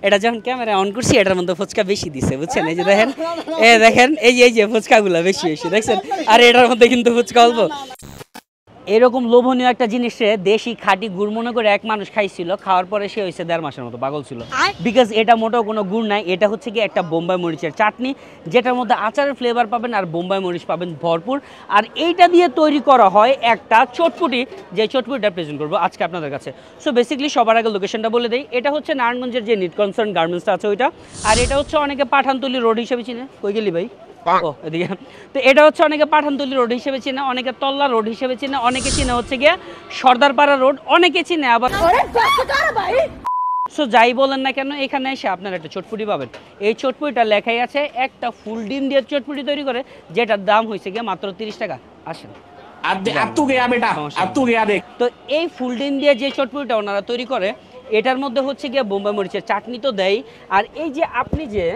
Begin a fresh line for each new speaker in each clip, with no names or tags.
এটা যখন camera on করছি এটার মধ্যে ফুচকা বেশি দিছে বুঝছেন এই যে দেখেন এই যে ফুচকাগুলো বেশি দেখছেন আর এটার মধ্যে কিন্তু ফুচকা অল্প এরকম লোভনীয় একটা জিনিসে দেশি খাঁটি গুড় মনে করে এক মানুষ খাইছিল খাওয়ার পরে সে হয়েছে 1.5 মাসের মতো পাগল ছিল বিকজ এটা মোটেও কোনো গুড় নাই এটা হচ্ছে কি একটা বোম্বাই মরিচের চাটনি যেটার মধ্যে আচারের ফ্লেভার পাবেন আর বোম্বাই মরিচ পাবেন ভরপুর আর এইটা দিয়ে তৈরি করা হয় একটা চটপটি যে চটপটিটা প্রেজেন্ট করবো আজকে আপনাদের কাছে সো বেসিক্যালি সবার আগে লোকেশনটা বলে দেই এটা হচ্ছে নারায়ণগঞ্জের যে নিট কনসার্ন গার্মেন্টসটা আছে ওইটা আর এটা হচ্ছে অনেকে পাঠানতলি রোড হিসেবে চিনে কই গেলি ভাই ও এদিকে তো এটা হচ্ছে অনেকে পাঠানতলি রোড হিসেবে চিনে অনেকে তল্লা রোড হিসেবে চিনে অনেকে চিনে হচ্ছে গিয়ে সর্দারপাড়া রোড অনেকে চিনে আবার সো যাই বলেন না কেন এখানে এসে আপনারা একটা চটপটি পাবেন এই চটপটিটা লেখাই আছে একটা ফুল ডিম দিয়ে চটপটি তৈরি করে যেটার দাম হয়েছে গিয়ে মাত্র 30 টাকা আসেন তো এই ফুল ডিম দিয়ে যে চটপটিটা ওনারা তৈরি করে এটার মধ্যে হচ্ছে গিয়ে বোম্বাই মরিচের চাটনি তো দেয় আর এই যে আপনি যে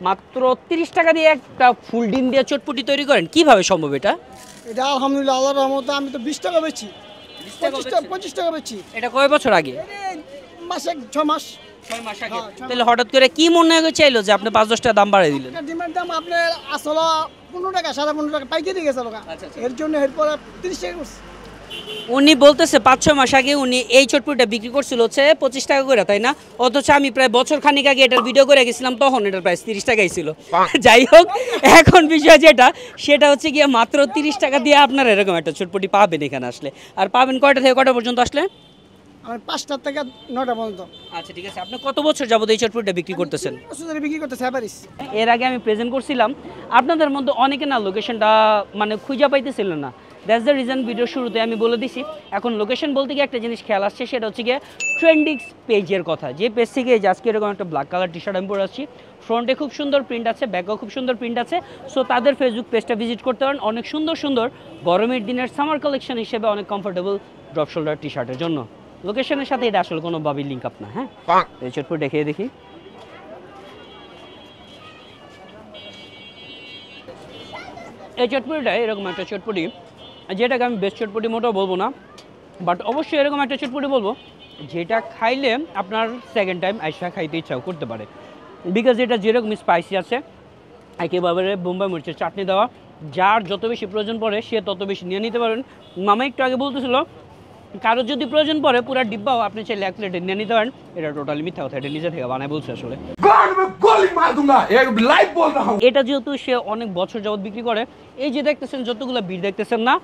মাত্র 30 টাকা দিয়ে একটা ফুল ডিম দিয়ে চটপটি তৈরি করেন কিভাবে সম্ভব এটা
এটা আলহামদুলিল্লাহ আল্লাহর রহমতে আমি তো 20 টাকা বেচি 25 টাকা বেচি
এটা কয় বছর আগে
মাসে 6 মাস
আগে তাহলে হঠাৎ করে কি মনে হয়ে চাইলো যে আপনি 5-10 টাকা দাম বাড়িয়ে দিলেন
ডিমের দাম আপনার আসলে 15 টাকা 15.5 টাকা পাইকারি গেছে লোকা এর জন্য এরপর 30 টাকা করছে
উনি বলতেছে 5-6 মাস আগে উনি এই চটপটিটা বিক্রি করছিল হচ্ছে 25 টাকা করে তাই না অথচ আমি প্রায় বছর খানিক আগে এটার ভিডিও করে গেছিলাম তখন এটার প্রাইস 30 টাকাই ছিল যাই হোক এখন বিষয় যেটা সেটা হচ্ছে গিয়ে মাত্র 30 টাকা দিয়ে আপনারা এরকম একটা চটপটি পাবেন এখানে আসলে আর পাবেন কয়টা থেকে কয়টা পর্যন্ত আসলে
আমি 5টা থেকে 9টা পর্যন্ত
আচ্ছা ঠিক আছে আপনি কত বছর যাবত এই চটপটিটা বিক্রি করতেছেন
বিক্রি করতেছে এভারেজ
এর আগে আমি প্রেজেন্ট করছিলাম আপনাদের মধ্যে অনেকে না লোকেশনটা মানে খুঁজে পাইতেছিল না দ্যাটস দ্য রিজন ভিডিও শুরুতে আমি বলে দিছি এখন লোকেশন বলতে গিয়ে একটা জিনিস খেয়াল আসছে সেটা হচ্ছে গিয়ে ট্রেন্ডিংস পেজের কথা যে পেজ থেকে আজকে এরকম একটা ব্ল্যাক কালার টি শার্ট আমি পরে আসছি ফ্রন্টে খুব সুন্দর প্রিন্ট আছে ব্যাকেও খুব সুন্দর প্রিন্ট আছে সো তাদের ফেসবুক পেজটা ভিজিট করতে পারেন অনেক সুন্দর সুন্দর গরমের দিনের সামার কালেকশন হিসেবে অনেক কমফোর্টেবল ড্রপ শোল্ডার টি শার্টের জন্য লোকেশনের সাথে এটা আসলে কোনোভাবেই লিঙ্ক আপ না হ্যাঁ এই চটপটি দেখিয়ে দেখি এই চটপটিটা এরকম একটা চটপটি যেটাকে আমি বেস্ট চটপটি মোটেও বলবো না বাট অবশ্যই এরকম একটা চটপটি বলবো যেটা খাইলে আপনার সেকেন্ড টাইম আইসা খাইতে ইচ্ছাও করতে পারে বিকজ এটা যেরকম স্পাইসি আছে একেবারে বোম্বাই মরিচের চাটনি দেওয়া যার যত বেশি প্রয়োজন পড়ে সে তত বেশি নিয়ে নিতে পারেন মামা একটু আগে বলতেছিল কারোর যদি প্রয়োজন পড়ে পুরো ডিব্বাও আপনি চাইলে 1 প্লেটে নিয়ে নিতে পারেন এটা টোটালি মিথ্যা কথা এটা নিজে থেকে বানায় বলছে আসলে এটা যেহেতু সে অনেক বছর যাবত বিক্রি করে এই যে দেখতেছেন যতগুলো ভিড় দেখতেছেন না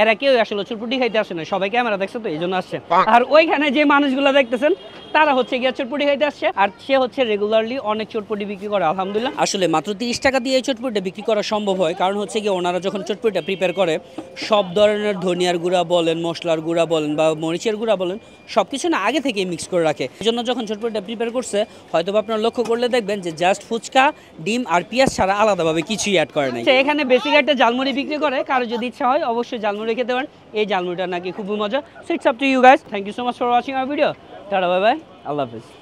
এরা কেউ আসলে চটপটি খাইতে আসে না সবাই ক্যামেরা দেখছে তো এই জন্য আসছে আর ওইখানে যে মানুষগুলো দেখতেছেন তারা হচ্ছে গিয়ে চটপটি খাইতে আসছে আর সে হচ্ছে রেগুলারলি অনেক চটপটি বিক্রি করে আলহামদুলিল্লাহ আসলে মাত্র 30 টাকা দিয়ে এই চটপটিটা বিক্রি করা সম্ভব হয় কারণ হচ্ছে গিয়ে ওনারা যখন চটপটিটা প্রিপেয়ার করে সব ধরনের ধনিয়ার গুঁড়া বলেন মশলার গুঁড়া বলেন বা মরিচের গুঁড়া বলেন সব কিছু না আগে থেকেই মিক্স করে রাখে এই জন্য যখন চটপটিটা প্রিপেয়ার করছে হয়তো আপনারা লক্ষ্য করলে দেখবেন যে জাস্ট ফুচকা ডিম আর পেঁয়াজ ছাড়া আলাদাভাবে কিছুই অ্যাড করে নাই এখানে বেসিক একটা জালমুড়ি বিক্রি করে কারো যদি ইচ্ছা হয় অবশ্যই জালমুড়ি খেতে পারেন এই জালমুড়িটা নাকি খুবই মজা so it's up to you guys thank you so much for watching our video টাটা বাই বাই আল্লাহ হাফেজ